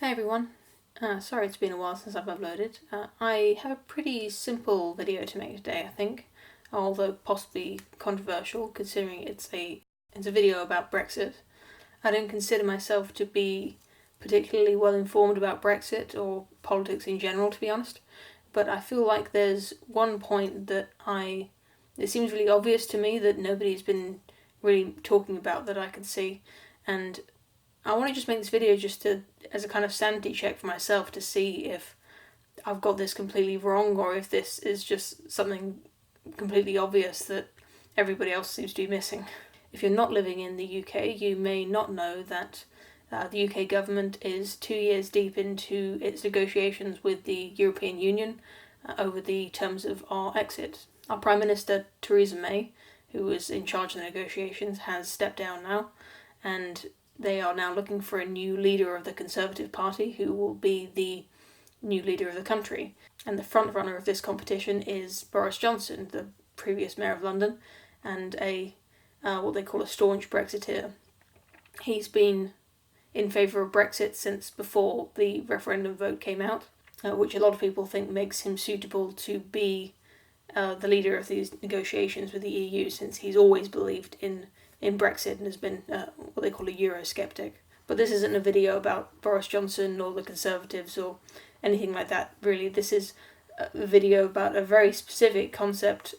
Hi everyone. Sorry it's been a while since I've uploaded. I have a pretty simple video to make today, I think, although possibly controversial considering it's a video about Brexit. I don't consider myself to be particularly well informed about Brexit or politics in general, to be honest, but I feel like there's one point that it seems really obvious to me that nobody's been really talking about that I can see, and I want to just make this video as a kind of sanity check for myself to see if I've got this completely wrong or if this is just something completely obvious that everybody else seems to be missing. If you're not living in the UK, you may not know that the UK government is 2 years deep into its negotiations with the European Union over the terms of our exit. Our Prime Minister, Theresa May, who was in charge of the negotiations, has stepped down now, and they are now looking for a new leader of the Conservative Party who will be the new leader of the country. And the front runner of this competition is Boris Johnson, the previous Mayor of London, and what they call a staunch Brexiteer. He's been in favour of Brexit since before the referendum vote came out, which a lot of people think makes him suitable to be the leader of these negotiations with the EU, since he's always believed in Brexit and has been what they call a Eurosceptic. But this isn't a video about Boris Johnson or the Conservatives or anything like that, really. This is a video about a very specific concept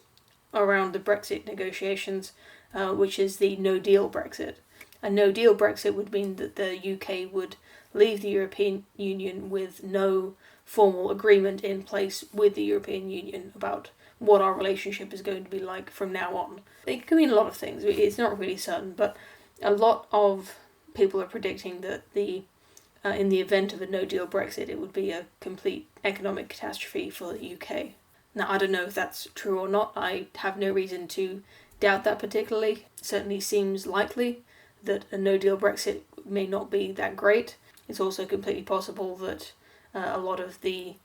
around the Brexit negotiations, which is the no-deal Brexit. A no-deal Brexit would mean that the UK would leave the European Union with no formal agreement in place with the European Union about what our relationship is going to be like from now on. It could mean a lot of things. It's not really certain, but a lot of people are predicting that in the event of a no-deal Brexit, it would be a complete economic catastrophe for the UK. Now, I don't know if that's true or not. I have no reason to doubt that particularly. It certainly seems likely that a no-deal Brexit may not be that great. It's also completely possible that a lot of the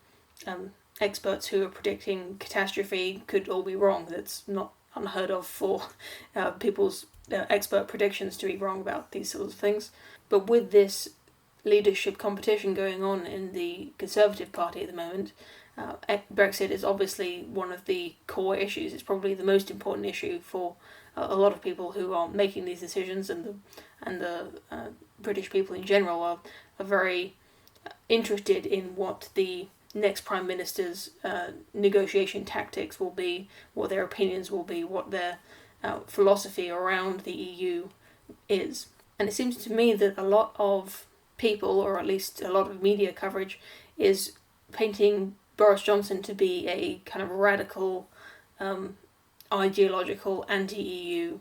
experts who are predicting catastrophe could all be wrong. That's not unheard of for people's expert predictions to be wrong about these sorts of things. But with this leadership competition going on in the Conservative Party at the moment, Brexit is obviously one of the core issues. It's probably the most important issue for a lot of people who are making these decisions, and the British people in general are very interested in what the next Prime Minister's negotiation tactics will be, what their opinions will be, what their philosophy around the EU is. And it seems to me that a lot of people, or at least a lot of media coverage, is painting Boris Johnson to be a kind of radical, ideological, anti-EU,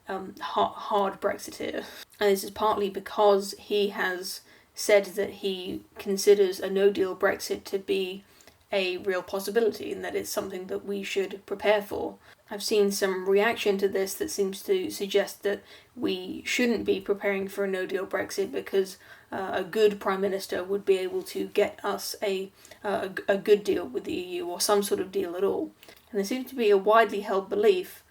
hard Brexiteer. And this is partly because he has said that he considers a no-deal Brexit to be a real possibility and that it's something that we should prepare for. I've seen some reaction to this that seems to suggest that we shouldn't be preparing for a no-deal Brexit because a good Prime Minister would be able to get us a good deal with the EU, or some sort of deal at all. And there seems to be a widely held belief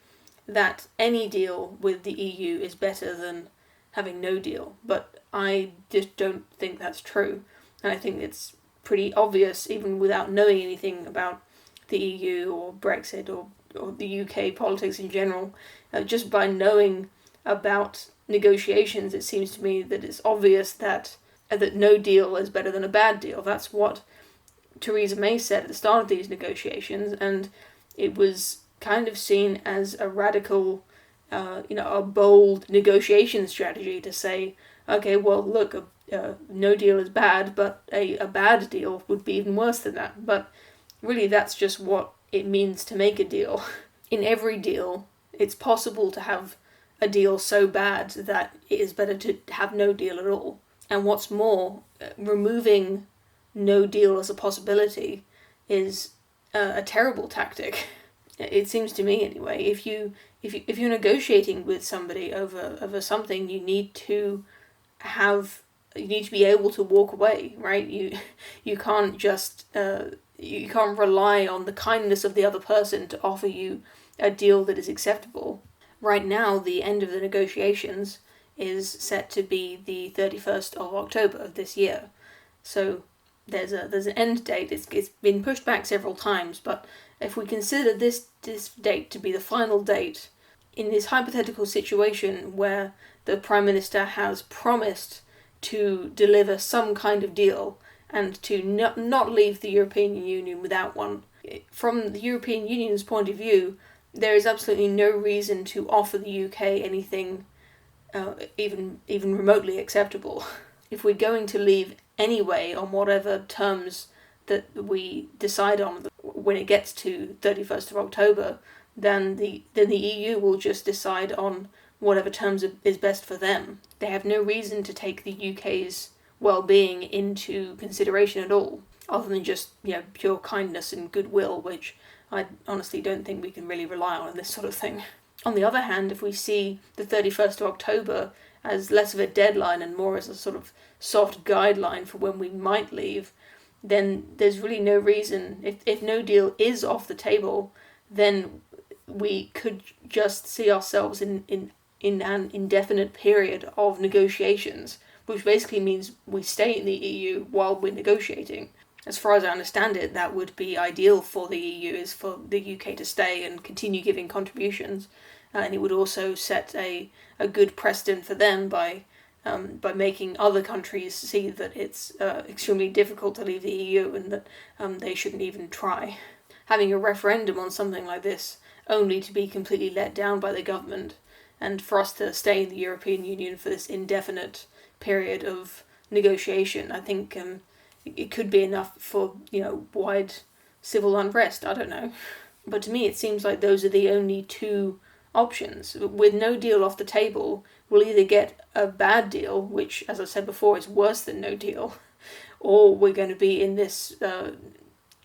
that any deal with the EU is better than having no deal, but I just don't think that's true. And I think it's pretty obvious, even without knowing anything about the EU or Brexit or the UK politics in general, just by knowing about negotiations, it seems to me that it's obvious that no deal is better than a bad deal. That's what Theresa May said at the start of these negotiations, and it was kind of seen as a radical, a bold negotiation strategy to say, okay, well, look, no deal is bad, but a bad deal would be even worse than that. But really, that's just what it means to make a deal. In every deal, it's possible to have a deal so bad that it is better to have no deal at all. And what's more, removing no deal as a possibility is a terrible tactic. It seems to me, anyway. If you're negotiating with somebody over something, you need to be able to walk away, right? You can't just you can't rely on the kindness of the other person to offer you a deal that is acceptable. Right now, the end of the negotiations is set to be the 31st of October of this year, So there's an end date. It's been pushed back several times, but if we consider this date to be the final date, in this hypothetical situation where the Prime Minister has promised to deliver some kind of deal and to not leave the European Union without one, from the European Union's point of view, there is absolutely no reason to offer the UK anything even remotely acceptable. If we're going to leave anyway on whatever terms that we decide on when it gets to 31st of October, then the EU will just decide on whatever terms is best for them. They have no reason to take the UK's well-being into consideration at all, other than just pure kindness and goodwill, which I honestly don't think we can really rely on in this sort of thing. On the other hand, if we see the 31st of October as less of a deadline and more as a sort of soft guideline for when we might leave, then there's really no reason, if no deal is off the table, then we could just see ourselves in an indefinite period of negotiations, which basically means we stay in the EU while we're negotiating. As far as I understand it, that would be ideal for the EU, is for the UK to stay and continue giving contributions, and it would also set a good precedent for them by making other countries see that it's extremely difficult to leave the EU and that they shouldn't even try. Having a referendum on something like this only to be completely let down by the government, and for us to stay in the European Union for this indefinite period of negotiation, I think it could be enough for wide civil unrest. I don't know, but to me it seems like those are the only two options. With no deal off the table, we'll either get a bad deal, which, as I said before, is worse than no deal, or we're going to be in this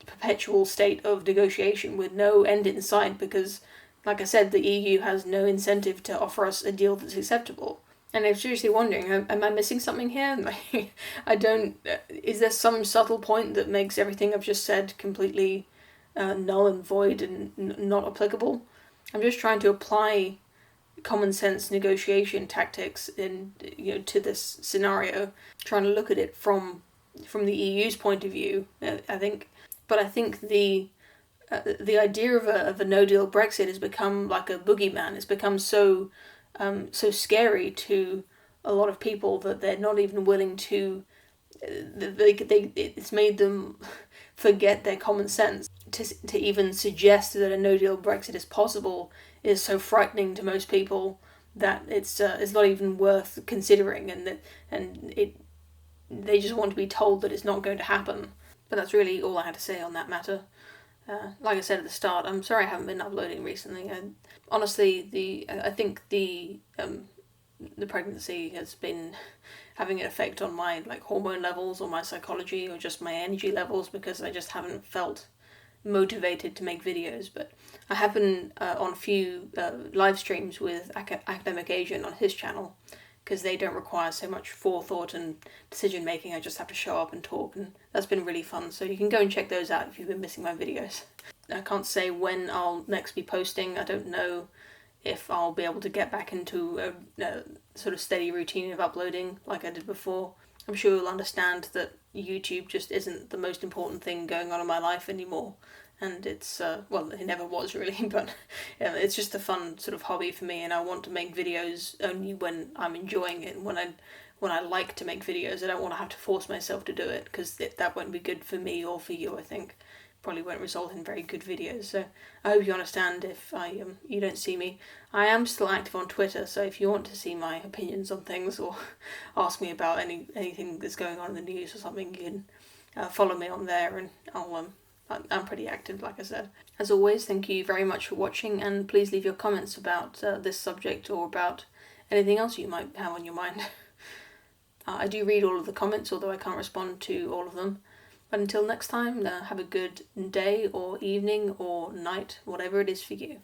perpetual state of negotiation with no end in sight, because, like I said, the EU has no incentive to offer us a deal that's acceptable. And I'm seriously wondering, am I missing something here? I don't... Is there some subtle point that makes everything I've just said completely null and void and not applicable? I'm just trying to apply common sense negotiation tactics to this scenario, trying to look at it from the EU's point of view. I think the idea of a no deal Brexit has become like a boogeyman. It's become so scary to a lot of people that they're not even willing to. It's made them forget their common sense. To even suggest that a no deal Brexit is possible is so frightening to most people that it's not even worth considering, they just want to be told that it's not going to happen. But that's really all I had to say on that matter. Like I said at the start, I'm sorry I haven't been uploading recently. Honestly, I think the pregnancy has been having an effect on my hormone levels or my psychology or just my energy levels, because I just haven't felt motivated to make videos. But I have been on a few live streams with Academic Asian on his channel, because they don't require so much forethought and decision making. I just have to show up and talk, and that's been really fun. So you can go and check those out if you've been missing my videos. I can't say when I'll next be posting. I don't know if I'll be able to get back into a sort of steady routine of uploading like I did before. I'm sure you'll understand that YouTube just isn't the most important thing going on in my life anymore. And it's, well, it never was really, but it's just a fun sort of hobby for me, and I want to make videos only when I'm enjoying it, and when I like to make videos. I don't want to have to force myself to do it, because that won't be good for me or for you, I think. Probably won't result in very good videos. So I hope you understand if you don't see me. I am still active on Twitter, so if you want to see my opinions on things or ask me about anything that's going on in the news or something, you can follow me on there, and I'm pretty active, like I said. As always, thank you very much for watching, and please leave your comments about this subject or about anything else you might have on your mind. I do read all of the comments, although I can't respond to all of them. But until next time, have a good day or evening or night, whatever it is for you.